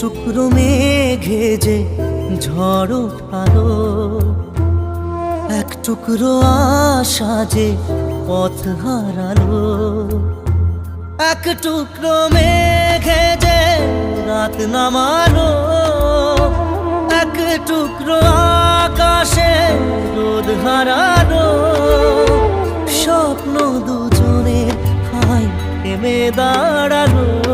টুকরো মেঘে যে ঝড় উঠালো, এক টুকরো আশা যে পথ হারালো। এক টুকরো মেঘে যে রাত নামালো, এক টুকরো আকাশে রোদ হারালো। স্বপ্ন দুজনের হাই থেমে দাঁড়ালো।